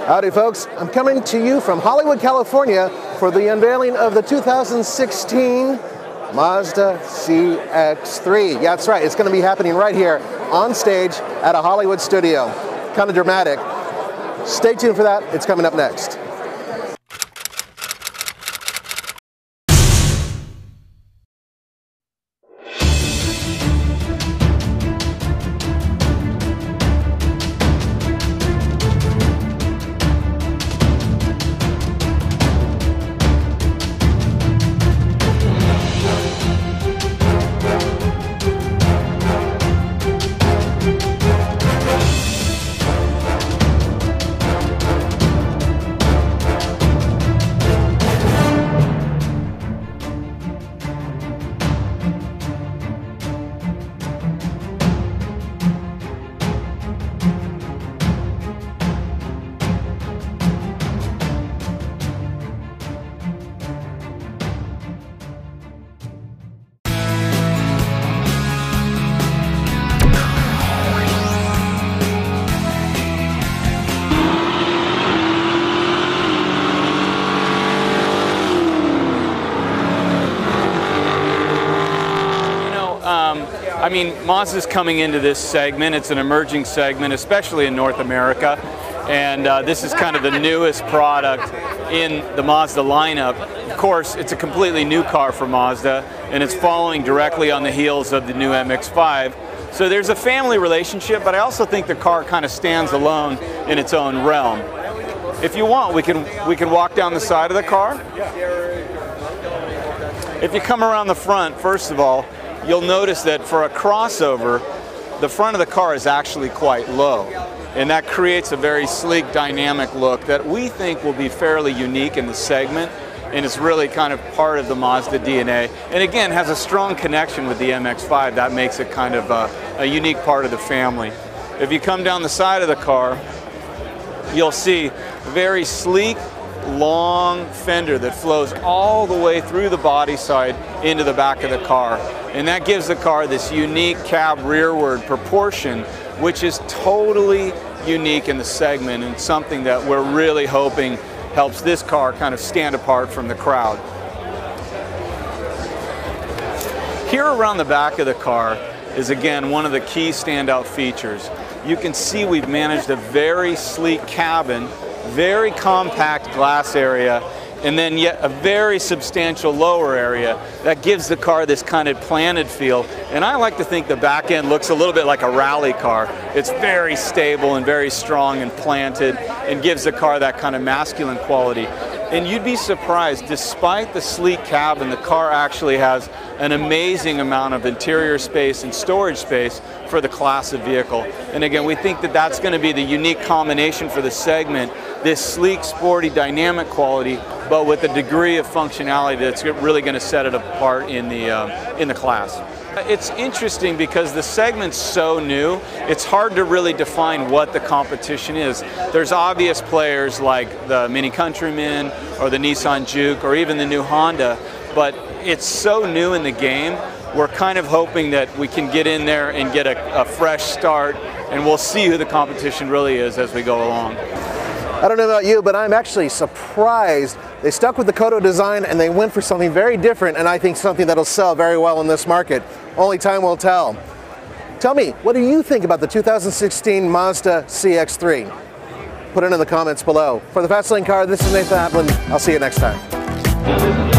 Howdy folks, I'm coming to you from Hollywood, California for the unveiling of the 2016 Mazda CX-3. Yeah, that's right, it's going to be happening right here on stage at a Hollywood studio. Kind of dramatic. Stay tuned for that, it's coming up next. I mean, Mazda's coming into this segment. It's an emerging segment, especially in North America. And this is kind of the newest product in the Mazda lineup. Of course, it's a completely new car for Mazda, and it's following directly on the heels of the new MX-5. So there's a family relationship, but I also think the car kind of stands alone in its own realm. If you want, we can walk down the side of the car. If you come around the front, first of all, you'll notice that for a crossover, the front of the car is actually quite low. And that creates a very sleek, dynamic look that we think will be fairly unique in the segment. And it's really kind of part of the Mazda DNA. And again, has a strong connection with the MX-5. That makes it kind of a unique part of the family. If you come down the side of the car, you'll see a very sleek, long fender that flows all the way through the body side into the back of the car. And that gives the car this unique cab rearward proportion, which is totally unique in the segment and something that we're really hoping helps this car kind of stand apart from the crowd. Here around the back of the car is again one of the key standout features. You can see we've managed a very sleek cabin, very compact glass area, and then yet a very substantial lower area that gives the car this kind of planted feel. And I like to think the back end looks a little bit like a rally car. It's very stable and very strong and planted and gives the car that kind of masculine quality. And you'd be surprised, despite the sleek cabin, the car actually has an amazing amount of interior space and storage space for the class of vehicle. And again, we think that that's going to be the unique combination for the segment, this sleek, sporty, dynamic quality, but with a degree of functionality that's really going to set it apart in the class. It's interesting because the segment's so new, it's hard to really define what the competition is. There's obvious players like the Mini Countryman or the Nissan Juke or even the new Honda, but it's so new in the game, we're kind of hoping that we can get in there and get a fresh start, and we'll see who the competition really is as we go along. I don't know about you, but I'm actually surprised they stuck with the Kodo design and they went for something very different, and I think something that'll sell very well in this market. Only time will tell. Tell me, what do you think about the 2016 Mazda CX-3? Put it in the comments below. For the Fastlane Car, this is Nathan Applin. I'll see you next time.